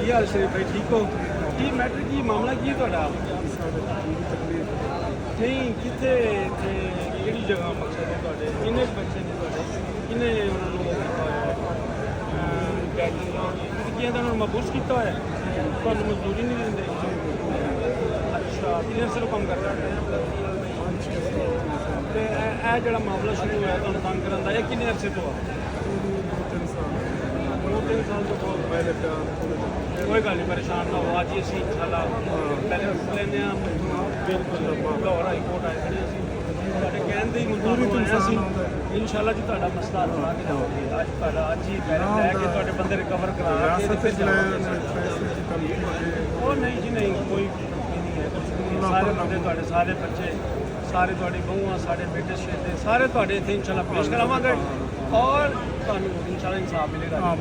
ਕੀ ਹਾਲ ਸ਼ਰੀਫ ਭਾਈ, ਠੀਕ ਹੋ? ਕੀ ਮੈਟਰ, ਕੀ ਮਾਮਲਾ ਕੀ ਹੈ ਤੁਹਾਡਾ? ਨਹੀਂ, ਕਿੱਥੇ ਤੇ ਕਿਹੜੀ ਜਗ੍ਹਾ ਮਕਸਦ ਹੈ ਤੁਹਾਡੇ? ਕਿੰਨੇ ਬੱਚੇ ਨੇ ਤੁਹਾਡੇ? ਕਿੰਨੇ ਉਹਨਾਂ ਨੂੰ ਕੀ ਇਹਨਾਂ ਨੂੰ ਮਹਿਬੂਸ ਕੀਤਾ ਹੋਇਆ? ਤੁਹਾਨੂੰ ਮਜ਼ਦੂਰੀ ਨਹੀਂ ਦਿੰਦੇ? ਅੱਛਾ, ਕਿੰਨੇ ਸਿਰ ਕੰਮ ਕਰਦਾ? ਤੇ ਇਹ ਜਿਹੜਾ ਮਾਮਲਾ ਸ਼ੁਰੂ ਹੋਇਆ ਤੁਹਾਨੂੰ ਤੰਗ ਕਰਨ ਦਾ, ਇਹ ਕਿੰਨੇ ਅਰਸੇ ਤੋਂ ਆ? 2-3 ਸਾਲ ਤੋਂ ਬਹੁਤ ਪਹਿਲੇ। ਕੋਈ ਗੱਲ ਨਹੀਂ, ਪਰੇਸ਼ਾਨ ਨਾ ਹੋ। ਅੱਜ ਹੀ ਅਸੀਂ ਇੰਸ਼ਾਅੱਲਾ ਪਹਿਲੇ ਲੈਂਦੇ ਹਾਂ। ਬਿਲਕੁਲ, ਲਾਹੌਰ ਹਾਈ ਕੋਰਟ ਆਏ ਖੜੇ ਅਸੀਂ, ਤੁਹਾਡੇ ਕਹਿਣ ਦੇ ਹੀ ਮੁਤਾਬਕ ਆਇਆ ਸੀ। ਇੰਸ਼ਾਅੱਲਾ ਜੀ ਤੁਹਾਡਾ ਮਸਲਾ ਬਣਾ ਕੇ ਜਾਵਾਂਗੇ। ਅੱਜ ਤੁਹਾਡਾ ਅੱਜ ਹੀ ਪਹਿਲੇ ਲੈ ਕੇ ਤੁਹਾਡੇ ਬੰਦੇ ਰਿਕਵਰ ਕਰਾ ਕੇ ਫਿਰ ਜਾਵਾਂਗੇ। ਉਹ ਨਹੀਂ ਜੀ ਨਹੀਂ, ਕੋਈ ਨਹੀਂ ਹੈ। ਸਾਰੇ ਬੰਦੇ ਤੁਹਾਡੇ, ਸਾਰੇ ਬੱਚੇ, ਸਾਰੇ ਤੁਹਾਡੀ ਬਹੂਆਂ, ਸਾਡੇ ਬੇਟੇ ਸ਼ੇਟੇ ਸਾਰੇ ਤੁਹਾਡੇ ਇੱਥੇ ਇੰਸ਼ਾਅੱਲਾ ਪੇਸ਼ ਕਰਾਵਾਂਗੇ ਔਰ ਤੁਹਾਨੂੰ ਇੰਸ਼ਾਅੱਲਾ ਇਨਸਾਫ ਮਿਲੇਗਾ।